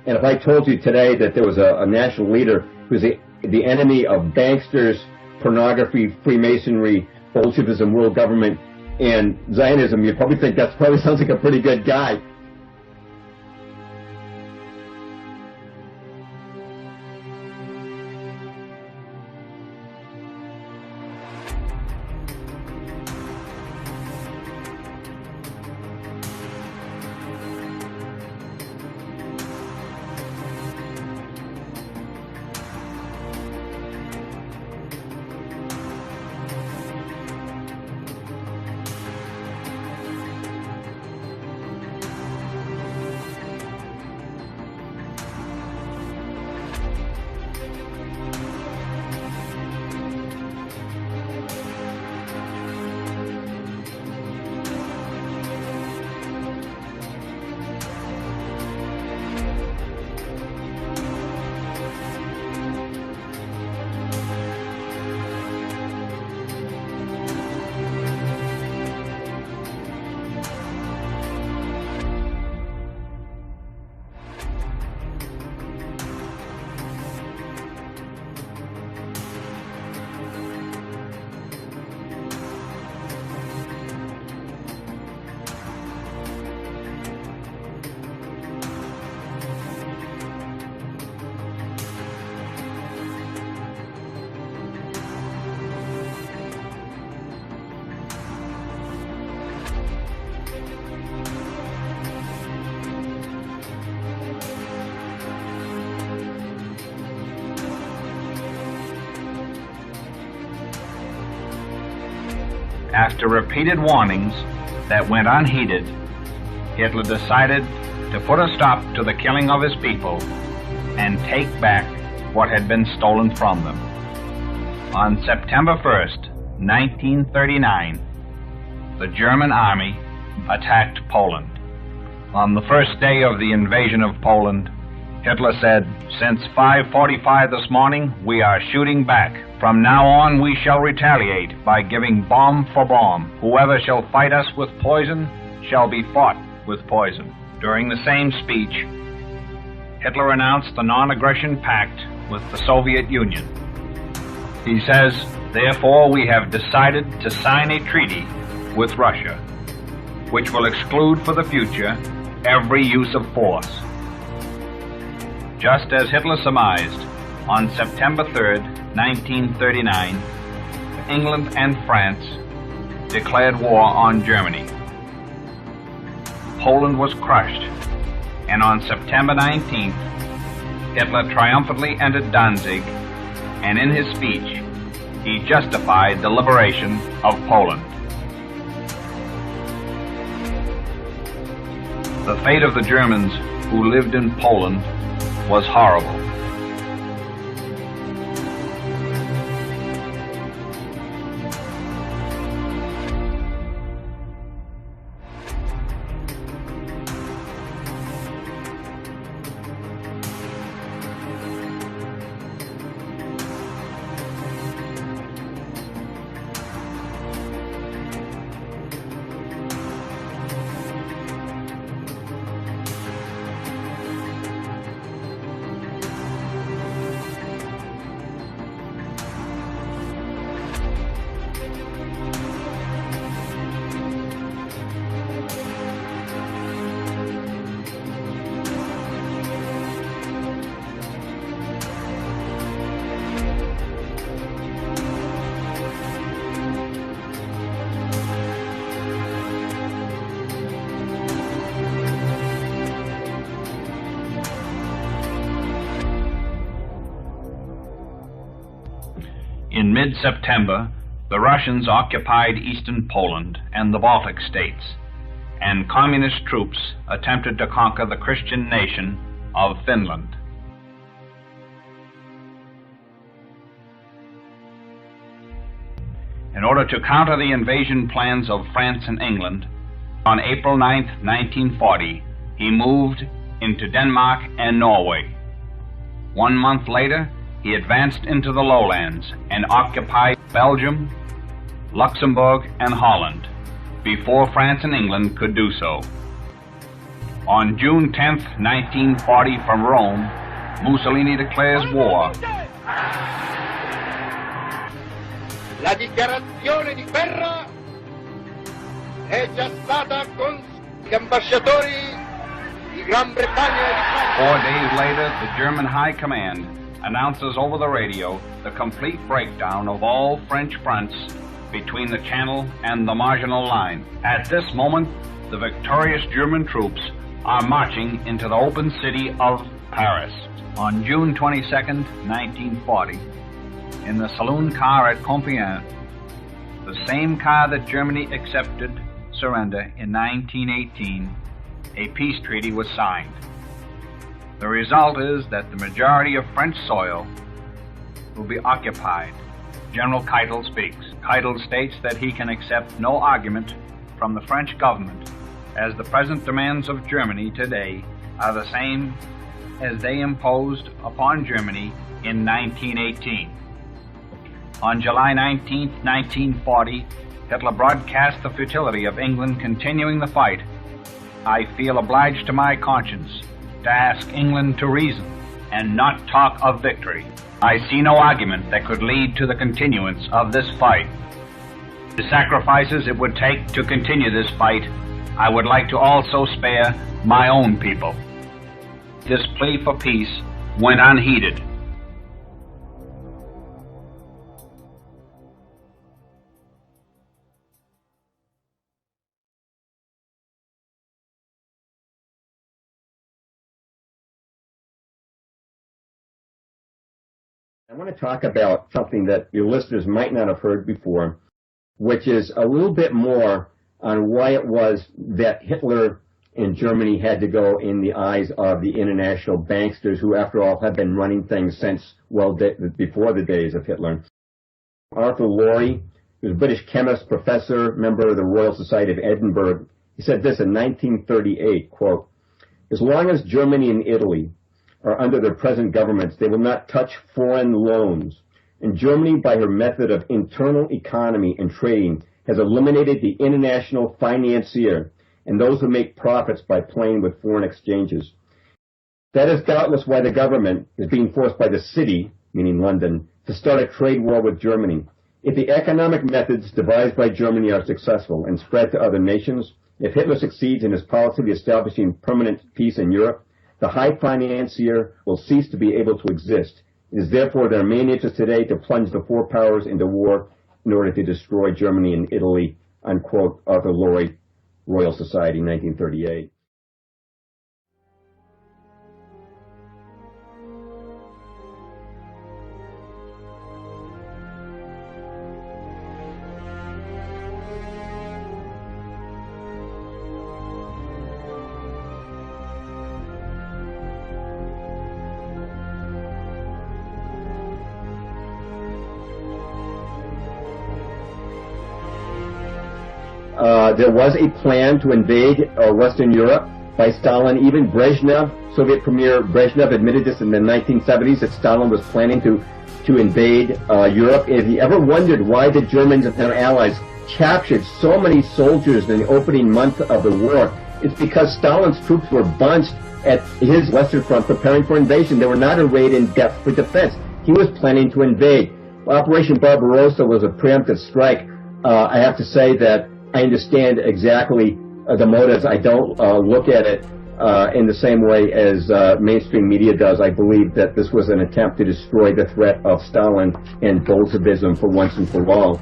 And if I told you today that there was a national leader who's the enemy of banksters, pornography, Freemasonry, Bolshevism, world government, and Zionism, you'd probably think that probably sounds like a pretty good guy. After repeated warnings that went unheeded, Hitler decided to put a stop to the killing of his people and take back what had been stolen from them. On September 1st, 1939, the German army attacked Poland. On the first day of the invasion of Poland, Hitler said, "Since 5:45 this morning, we are shooting back. From now on, we shall retaliate by giving bomb for bomb. Whoever shall fight us with poison shall be fought with poison." During the same speech, Hitler announced the non-aggression pact with the Soviet Union. He says, "Therefore, we have decided to sign a treaty with Russia, which will exclude for the future every use of force." Just as Hitler surmised, on September 3rd, 1939, England and France declared war on Germany. Poland was crushed, and on September 19th, Hitler triumphantly entered Danzig, and in his speech, he justified the liberation of Poland. The fate of the Germans who lived in Poland was horrible. In mid-September, the Russians occupied eastern Poland and the Baltic states, and communist troops attempted to conquer the Christian nation of Finland. In order to counter the invasion plans of France and England, on April 9, 1940, he moved into Denmark and Norway. 1 month later, he advanced into the lowlands and occupied Belgium, Luxembourg, and Holland before France and England could do so. On June 10th, 1940, from Rome, Mussolini declares war. La dichiarazione di guerra è già stata con gli ambasciatori di Gran Bretagna e di Francia. 4 days later, the German High Command announces over the radio the complete breakdown of all French fronts between the Channel and the Maginot Line. At this moment, the victorious German troops are marching into the open city of Paris. On June 22nd, 1940, in the saloon car at Compiègne, the same car that Germany accepted surrender in 1918, a peace treaty was signed. The result is that the majority of French soil will be occupied. General Keitel speaks. Keitel states that he can accept no argument from the French government, as the present demands of Germany today are the same as they imposed upon Germany in 1918. On July 19, 1940, Hitler broadcast the futility of England continuing the fight. I feel obliged to my conscience to ask England to reason and not talk of victory. I see no argument that could lead to the continuance of this fight. The sacrifices it would take to continue this fight, I would like to also spare my own people. This plea for peace went unheeded. I want to talk about something that your listeners might not have heard before, which is a little bit more on why it was that Hitler and Germany had to go in the eyes of the international banksters, who, after all, have been running things since, well, before the days of Hitler. Arthur Laurie, who was a British chemist, professor, member of the Royal Society of Edinburgh, he said this in 1938, quote, "As long as Germany and Italy are under their present governments, they will not touch foreign loans. And Germany, by her method of internal economy and trading, has eliminated the international financier and those who make profits by playing with foreign exchanges. That is doubtless why the government is being forced by the city, meaning London, to start a trade war with Germany. If the economic methods devised by Germany are successful and spread to other nations, if Hitler succeeds in his policy of establishing permanent peace in Europe, the high financier will cease to be able to exist. It is therefore their main interest today to plunge the four powers into war in order to destroy Germany and Italy," unquote, Arthur Laurie, Royal Society, 1938. There was a plan to invade Western Europe by Stalin. Even Brezhnev, Soviet Premier Brezhnev, admitted this in the 1970s, that Stalin was planning to invade Europe. If you ever wondered why the Germans and their allies captured so many soldiers in the opening month of the war, it's because Stalin's troops were bunched at his Western Front preparing for invasion. They were not arrayed in depth for defense. He was planning to invade. Operation Barbarossa was a preemptive strike. I have to say that I understand exactly the motives. I don't look at it in the same way as mainstream media does. I believe that this was an attempt to destroy the threat of Stalin and Bolshevism for once and for all.